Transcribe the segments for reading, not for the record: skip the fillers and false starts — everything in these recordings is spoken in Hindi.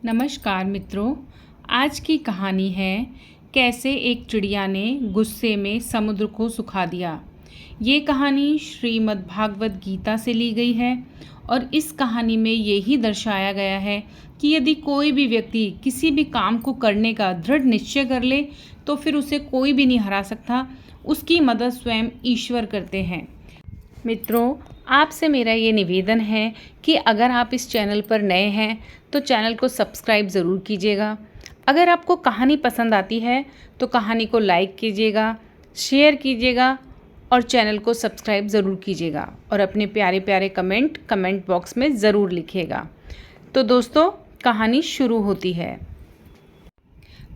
नमस्कार मित्रों। आज की कहानी है कैसे एक चिड़िया ने गुस्से में समुद्र को सुखा दिया। ये कहानी श्रीमद् भागवत गीता से ली गई है और इस कहानी में यही दर्शाया गया है कि यदि कोई भी व्यक्ति किसी भी काम को करने का दृढ़ निश्चय कर ले तो फिर उसे कोई भी नहीं हरा सकता। उसकी मदद स्वयं ईश्वर करते हैं। मित्रों, आपसे मेरा ये निवेदन है कि अगर आप इस चैनल पर नए हैं तो चैनल को सब्सक्राइब ज़रूर कीजिएगा। अगर आपको कहानी पसंद आती है तो कहानी को लाइक कीजिएगा, शेयर कीजिएगा और चैनल को सब्सक्राइब ज़रूर कीजिएगा और अपने प्यारे प्यारे कमेंट बॉक्स में ज़रूर लिखिएगा। तो दोस्तों, कहानी शुरू होती है।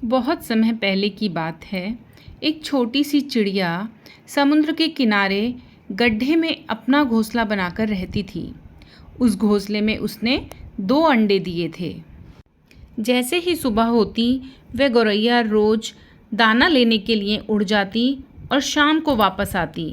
बहुत समय पहले की बात है। एक छोटी सी चिड़िया समुद्र के किनारे गड्ढे में अपना घोंसला बनाकर रहती थी। उस घोंसले में उसने 2 अंडे दिए थे। जैसे ही सुबह होती वह गौरैया रोज दाना लेने के लिए उड़ जाती और शाम को वापस आती।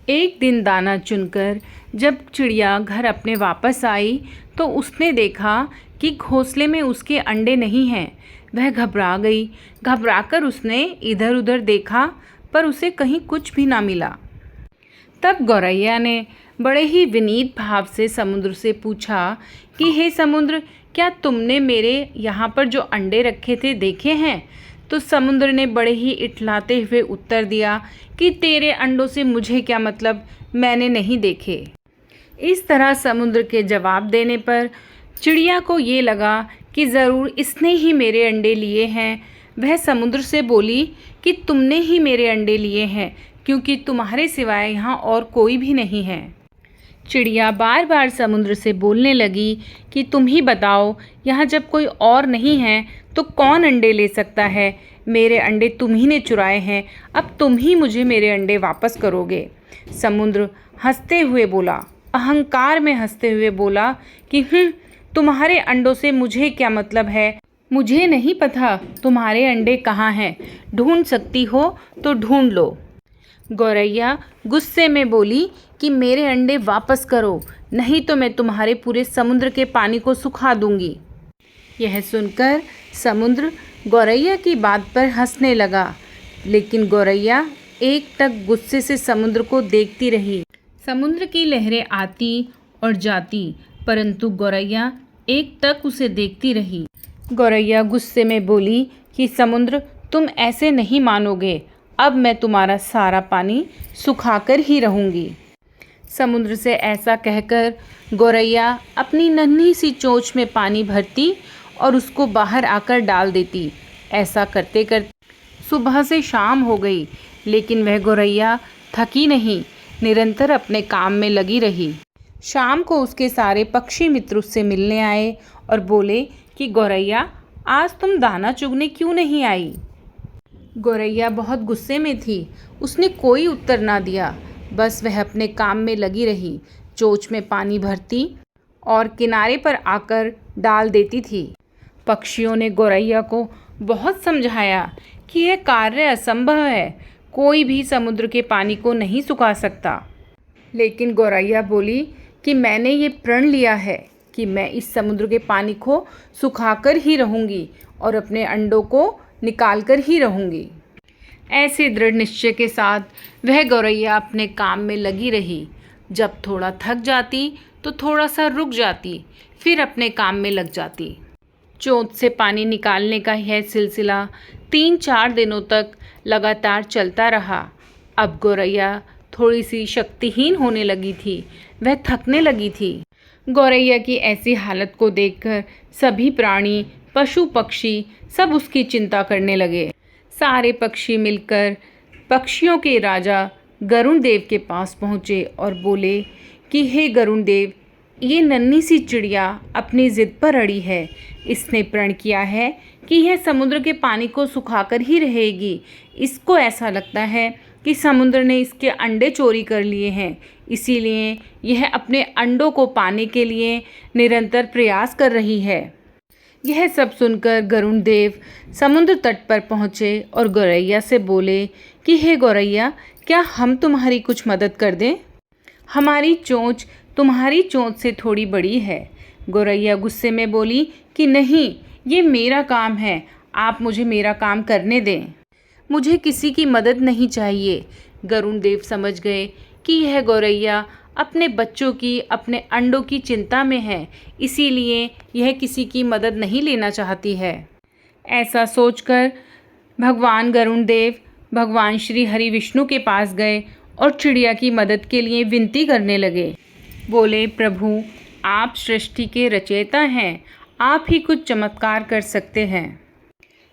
एक दिन दाना चुनकर जब चिड़िया घर अपने वापस आई तो उसने देखा कि घोंसले में उसके अंडे नहीं हैं। वह घबरा गई। घबराकर उसने इधर उधर देखा पर उसे कहीं कुछ भी ना मिला। तब गौरैया ने बड़े ही विनीत भाव से समुद्र से पूछा कि हे समुद्र, क्या तुमने मेरे यहाँ पर जो अंडे रखे थे देखे हैं? तो समुद्र ने बड़े ही इठलाते हुए उत्तर दिया कि तेरे अंडों से मुझे क्या मतलब, मैंने नहीं देखे। इस तरह समुद्र के जवाब देने पर चिड़िया को ये लगा कि ज़रूर इसने ही मेरे अंडे लिए हैं। वह समुद्र से बोली कि तुमने ही मेरे अंडे लिए हैं क्योंकि तुम्हारे सिवाय यहाँ और कोई भी नहीं है। चिड़िया बार बार समुद्र से बोलने लगी कि तुम ही बताओ, यहाँ जब कोई और नहीं है तो कौन अंडे ले सकता है? मेरे अंडे तुम ही ने चुराए हैं, अब तुम ही मुझे मेरे अंडे वापस करोगे। समुद्र हंसते हुए बोला, अहंकार में हंसते हुए बोला कि तुम्हारे अंडों से मुझे क्या मतलब है? मुझे नहीं पता तुम्हारे अंडे कहाँ हैं, ढूंढ सकती हो तो ढूंढ लो। गौरैया गुस्से में बोली कि मेरे अंडे वापस करो, नहीं तो मैं तुम्हारे पूरे समुद्र के पानी को सुखा दूंगी। यह सुनकर समुद्र गौरैया की बात पर हंसने लगा, लेकिन गौरैया एकटक गुस्से से समुद्र को देखती रही। समुद्र की लहरें आती और जाती, परंतु गौरैया एकटक उसे देखती रही। गौरैया गुस्से में बोली कि समुद्र, तुम ऐसे नहीं मानोगे, अब मैं तुम्हारा सारा पानी सुखाकर ही रहूँगी। समुद्र से ऐसा कहकर गौरैया अपनी नन्ही सी चोंच में पानी भरती और उसको बाहर आकर डाल देती। ऐसा करते करते सुबह से शाम हो गई, लेकिन वह गौरैया थकी नहीं, निरंतर अपने काम में लगी रही। शाम को उसके सारे पक्षी मित्र उससे मिलने आए और बोले कि गौरैया, आज तुम दाना चुगने क्यों नहीं आई? गौरैया बहुत गुस्से में थी। उसने कोई उत्तर ना दिया, बस वह अपने काम में लगी रही। चोंच में पानी भरती और किनारे पर आकर डाल देती थी। पक्षियों ने गौरैया को बहुत समझाया कि यह कार्य असंभव है, कोई भी समुद्र के पानी को नहीं सुखा सकता। लेकिन गौरैया बोली कि मैंने ये प्रण लिया है कि मैं इस समुद्र के पानी को सुखाकर ही रहूँगी और अपने अंडों को निकाल कर ही रहूँगी। ऐसे दृढ़ निश्चय के साथ वह गौरैया अपने काम में लगी रही। जब थोड़ा थक जाती तो थोड़ा सा रुक जाती, फिर अपने काम में लग जाती। चोंच से पानी निकालने का यह सिलसिला 3-4 दिनों तक लगातार चलता रहा। अब गौरैया थोड़ी सी शक्तिहीन होने लगी थी, वह थकने लगी थी। गौरैया की ऐसी हालत को देखकर सभी प्राणी, पशु पक्षी सब उसकी चिंता करने लगे। सारे पक्षी मिलकर पक्षियों के राजा गरुण देव के पास पहुँचे और बोले कि हे गरुण देव, ये नन्ही सी चिड़िया अपनी ज़िद पर अड़ी है। इसने प्रण किया है कि यह समुद्र के पानी को सुखाकर ही रहेगी। इसको ऐसा लगता है कि समुद्र ने इसके अंडे चोरी कर लिए हैं, इसीलिए यह अपने अंडों को पाने के लिए निरंतर प्रयास कर रही है। यह सब सुनकर गरुण देव समुद्र तट पर पहुँचे और गौरैया से बोले कि हे गौरैया, क्या हम तुम्हारी कुछ मदद कर दें? हमारी चोंच तुम्हारी चोंच से थोड़ी बड़ी है। गौरैया गुस्से में बोली कि नहीं, ये मेरा काम है, आप मुझे मेरा काम करने दें। मुझे किसी की मदद नहीं चाहिए। गरुण देव समझ गए कि यह गौरैया अपने बच्चों की, अपने अंडों की चिंता में है, इसीलिए यह किसी की मदद नहीं लेना चाहती है। ऐसा सोचकर भगवान गरुण देव भगवान श्री हरि विष्णु के पास गए और चिड़िया की मदद के लिए विनती करने लगे। बोले, प्रभु आप सृष्टि के रचयिता हैं, आप ही कुछ चमत्कार कर सकते हैं।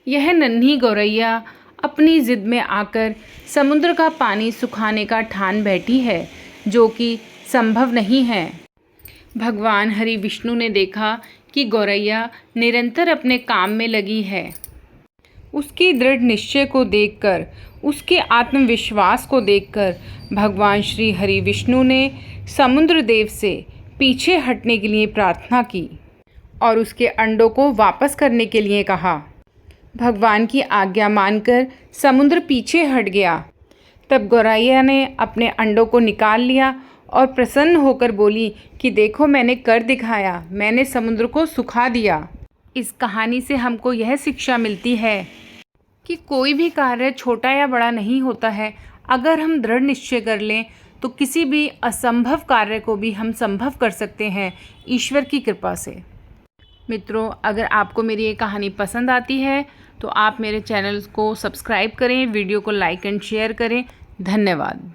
यह नन्ही गौरैया अपनी जिद में आकर समुद्र का पानी सुखाने का ठान बैठी है, जो कि संभव नहीं है। भगवान हरि विष्णु ने देखा कि गौरैया निरंतर अपने काम में लगी है। उसके दृढ़ निश्चय को देखकर, उसके आत्मविश्वास को देखकर भगवान श्री हरि विष्णु ने समुद्र देव से पीछे हटने के लिए प्रार्थना की और उसके अंडों को वापस करने के लिए कहा। भगवान की आज्ञा मानकर समुद्र पीछे हट गया। तब गौरैया ने अपने अंडों को निकाल लिया और प्रसन्न होकर बोली कि देखो मैंने कर दिखाया, मैंने समुद्र को सुखा दिया। इस कहानी से हमको यह शिक्षा मिलती है कि कोई भी कार्य छोटा या बड़ा नहीं होता है। अगर हम दृढ़ निश्चय कर लें तो किसी भी असंभव कार्य को भी हम संभव कर सकते हैं ईश्वर की कृपा से। मित्रों, अगर आपको मेरी ये कहानी पसंद आती है तो आप मेरे चैनल को सब्सक्राइब करें, वीडियो को लाइक एंड शेयर करें। धन्यवाद।